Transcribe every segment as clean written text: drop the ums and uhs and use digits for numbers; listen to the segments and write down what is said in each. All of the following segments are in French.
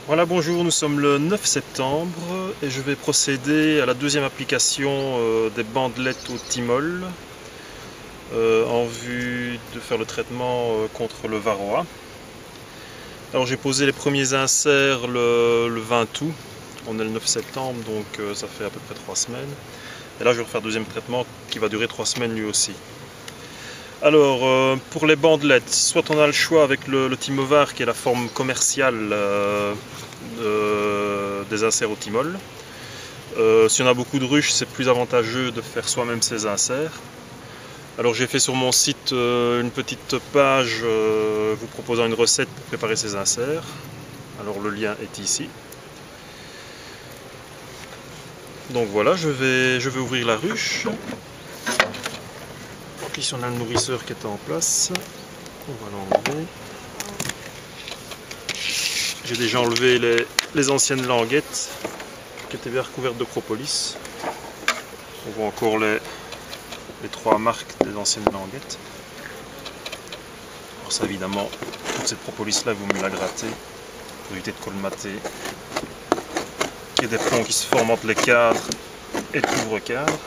Voilà, bonjour, nous sommes le 9 septembre et je vais procéder à la deuxième application des bandelettes au thymol en vue de faire le traitement contre le varroa. Alors j'ai posé les premiers inserts le 20 août, on est le 9 septembre donc ça fait à peu près 3 semaines. Et là je vais refaire le deuxième traitement qui va durer 3 semaines lui aussi. Alors pour les bandelettes, soit on a le choix avec le Thymovar qui est la forme commerciale des inserts au thymol. Si on a beaucoup de ruches, c'est plus avantageux de faire soi-même ses inserts. Alors j'ai fait sur mon site une petite page vous proposant une recette pour préparer ces inserts. Alors le lien est ici. Donc voilà, je vais ouvrir la ruche. Donc ici on a le nourrisseur qui est en place. On va l'enlever. J'ai déjà enlevé les anciennes languettes qui étaient bien recouvertes de propolis. On voit encore les 3 marques des anciennes languettes. Alors ça évidemment, toute cette propolis là, il vaut mieux la gratter pour éviter de colmater. Il y a des plombs qui se forment entre les cadres et le couvre-cadre.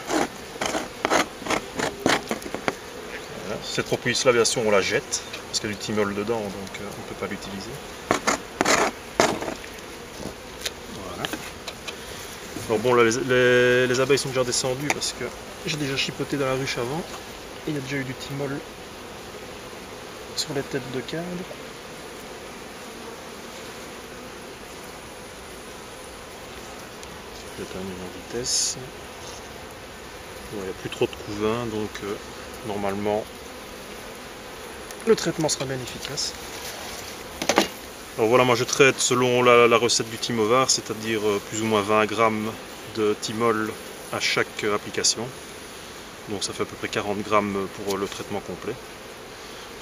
Voilà. Cette propolis là, bien sûr, on la jette parce qu'il y a du thymol dedans, donc on ne peut pas l'utiliser. Voilà. Alors bon, là, les abeilles sont déjà descendues parce que j'ai déjà chipoté dans la ruche avant. Et il y a déjà eu du thymol sur les têtes de cadre. Je vais terminer en vitesse. Il n'y a plus trop de couvain, donc normalement le traitement sera bien efficace. Alors voilà, moi je traite selon la recette du Thymovar, c'est-à-dire plus ou moins 20 grammes de thymol à chaque application. Donc ça fait à peu près 40 grammes pour le traitement complet.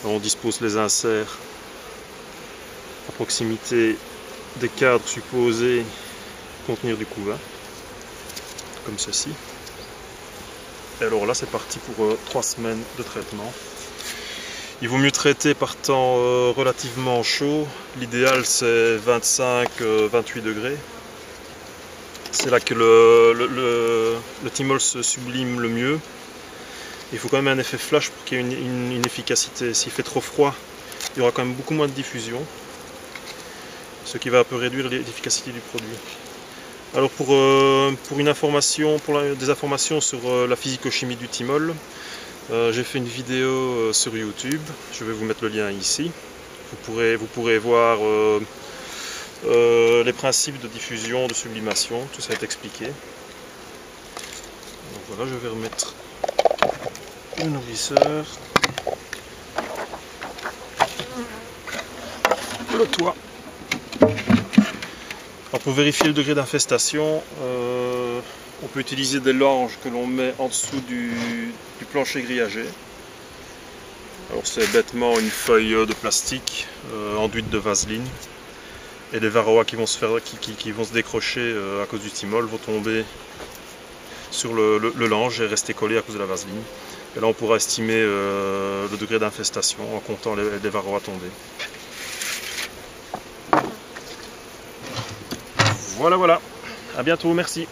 Alors on dispose les inserts à proximité des cadres supposés contenir du couvain, comme ceci. Et alors là c'est parti pour 3 semaines de traitement. Il vaut mieux traiter par temps relativement chaud. L'idéal c'est 25-28 degrés. C'est là que le thymol se sublime le mieux. Il faut quand même un effet flash pour qu'il y ait une efficacité. S'il fait trop froid, il y aura quand même beaucoup moins de diffusion, ce qui va un peu réduire l'efficacité du produit. Alors pour des informations sur la physico-chimie du thymol, j'ai fait une vidéo sur YouTube. Je vais vous mettre le lien ici. Vous pourrez voir les principes de diffusion, de sublimation, tout ça est expliqué. Donc voilà, je vais remettre le nourrisseur, le toit. Alors pour vérifier le degré d'infestation, on peut utiliser des langes que l'on met en dessous du plancher grillagé. Alors c'est bêtement une feuille de plastique enduite de vaseline. Et les varroas qui vont se décrocher à cause du thymol vont tomber sur le lange et rester collés à cause de la vaseline. Et là on pourra estimer le degré d'infestation en comptant les varroas tombés. Voilà, à bientôt, merci.